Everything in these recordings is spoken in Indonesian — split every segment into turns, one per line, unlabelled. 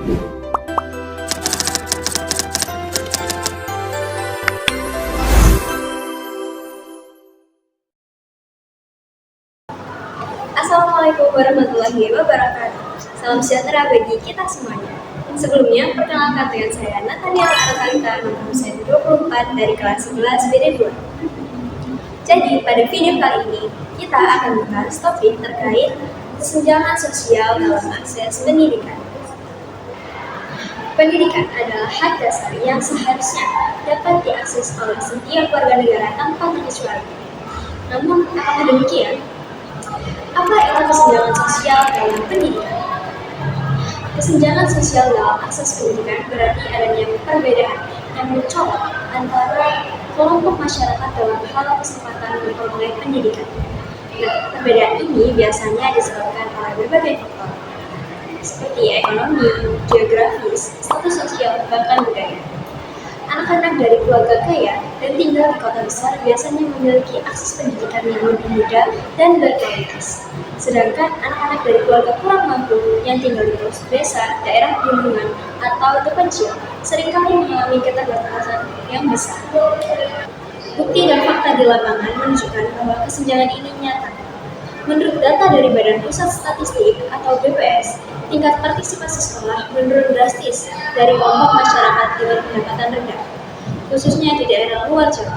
Assalamualaikum warahmatullahi wabarakatuh. Salam sejahtera bagi kita semuanya. Sebelumnya, perkenalkan dengan saya Nathaniel Artalita, nomor saya 24 dari kelas 11 BD2. Jadi, pada video kali ini, kita akan membahas topik terkait kesenjangan sosial dalam akses pendidikan. Pendidikan adalah hak dasar yang seharusnya dapat diakses oleh setiap warga negara tanpa terkecuali. Namun, apakah demikian? Apa itu kesenjangan sosial dalam pendidikan? Kesenjangan sosial dalam akses pendidikan berarti adanya perbedaan yang mencolok antara kelompok masyarakat dalam hal kesempatan memperoleh pendidikan. Nah, perbedaan ini biasanya disebabkan oleh berbagai faktor, seperti ekonomi, geografis, status sosial, bahkan budaya. Anak-anak dari keluarga kaya dan tinggal di kota besar biasanya memiliki akses pendidikan yang lebih mudah dan berkualitas. Sedangkan anak-anak dari keluarga kurang mampu yang tinggal di pelosok desa, daerah pegunungan, atau terpencil seringkali mengalami keterbatasan yang besar. Bukti dan fakta di lapangan menunjukkan bahwa kesenjangan ini nyata. Menurut data dari Badan Pusat Statistik atau BPS, tingkat partisipasi sekolah menurun drastis dari kelompok masyarakat dengan pendapatan rendah, khususnya di daerah luar Jawa.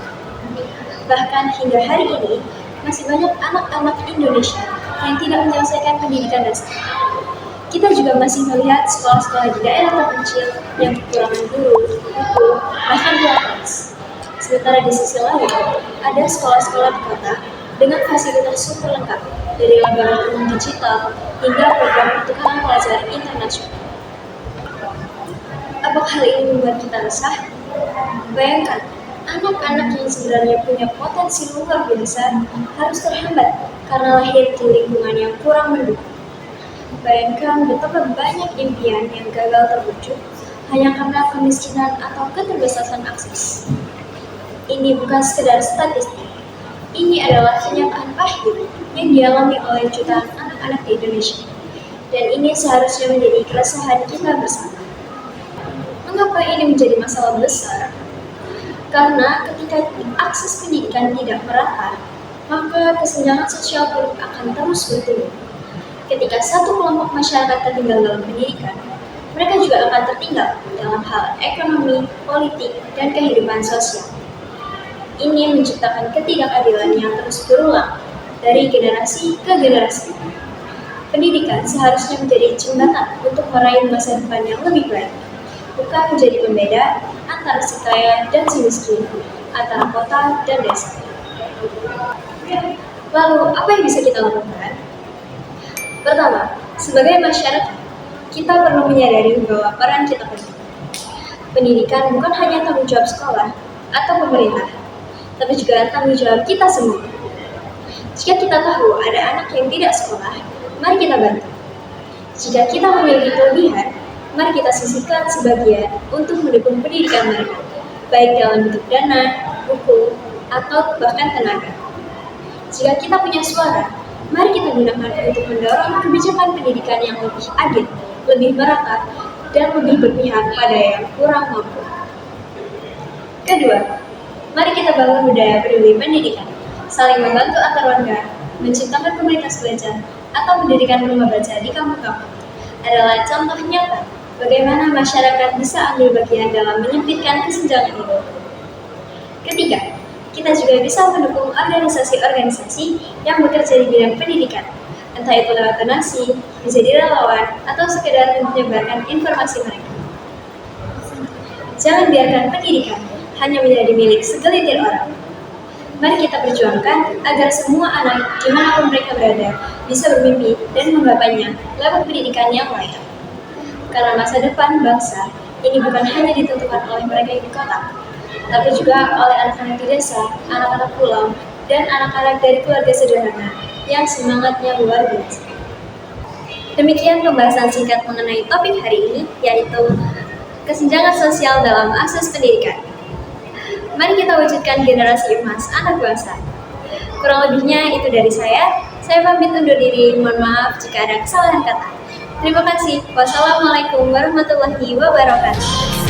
Bahkan hingga hari ini, masih banyak anak-anak Indonesia yang tidak menyelesaikan pendidikan dasar. Kita juga masih melihat sekolah-sekolah di daerah terpencil yang kekurangan guru, buku, bahkan ruang kelas. Sementara di sisi lain, ada sekolah-sekolah di kota dengan fasilitas super lengkap, dari laboratorium digital hingga program pertukaran pelajar internasional. Apakah hal ini membuat kita resah? Bayangkan, anak-anak yang sebenarnya punya potensi luar biasa harus terhambat karena lahir di lingkungan yang kurang mendukung. Bayangkan betapa banyak impian yang gagal terwujud hanya karena kemiskinan atau keterbatasan akses. Ini bukan sekedar statistik. Ini adalah kenyataan pahit yang dialami oleh jutaan anak-anak di Indonesia. Dan ini seharusnya menjadi keresahan kita bersama. Mengapa ini menjadi masalah besar? Karena ketika akses pendidikan tidak merata, maka kesenjangan sosial pun akan terus bertumbuh. Ketika satu kelompok masyarakat tertinggal dalam pendidikan, mereka juga akan tertinggal dalam hal ekonomi, politik, dan kehidupan sosial. Ini menciptakan ketidakadilan yang terus berulang dari generasi ke generasi. Pendidikan seharusnya menjadi jembatan untuk meraih masa depan yang lebih baik, bukan menjadi pembeda antara si kaya dan si miskin, antara kota dan desa. Lalu, apa yang bisa kita lakukan? Pertama, sebagai masyarakat, kita perlu menyadari bahwa peran kita penting. Pendidikan bukan hanya tanggung jawab sekolah atau pemerintah, tapi juga tanggung jawab kita semua. Jika kita tahu ada anak yang tidak sekolah, mari kita bantu. Jika kita memiliki kelebihan, mari kita sisihkan sebagian untuk mendukung pendidikan mereka, baik dalam bentuk dana, buku, atau bahkan tenaga. Jika kita punya suara, mari kita gunakan untuk mendorong kebijakan pendidikan yang lebih adil, lebih merata, dan lebih berpihak pada yang kurang mampu. Kedua, mari kita bangun budaya peduli pendidikan, saling membantu antar warga, menciptakan komunitas belajar, atau mendirikan rumah baca di kampung-kampung. Adalah contoh nyata bagaimana masyarakat bisa ambil bagian dalam menyempitkan kesenjangan itu. Ketiga, kita juga bisa mendukung organisasi-organisasi yang bekerja di bidang pendidikan, entah itu lewat donasi, menjadi relawan, atau sekedar menyebarkan informasi mereka. Jangan biarkan pendidikan hanya menjadi milik segelintir orang. Mari kita perjuangkan agar semua anak dimanapun mereka berada bisa bermimpi dan menggapainya lewat pendidikan yang layak. Karena masa depan bangsa ini bukan hanya ditentukan oleh mereka yang di kota, tapi juga oleh anak-anak di desa, anak-anak pulau, dan anak-anak dari keluarga sederhana yang semangatnya luar biasa. Demikian pembahasan singkat mengenai topik hari ini, yaitu kesenjangan sosial dalam akses pendidikan. Mari kita wujudkan generasi emas anak bangsa. Kurang lebihnya itu dari saya. Saya pamit undur diri. Mohon maaf jika ada kesalahan kata. Terima kasih. Wassalamualaikum warahmatullahi wabarakatuh.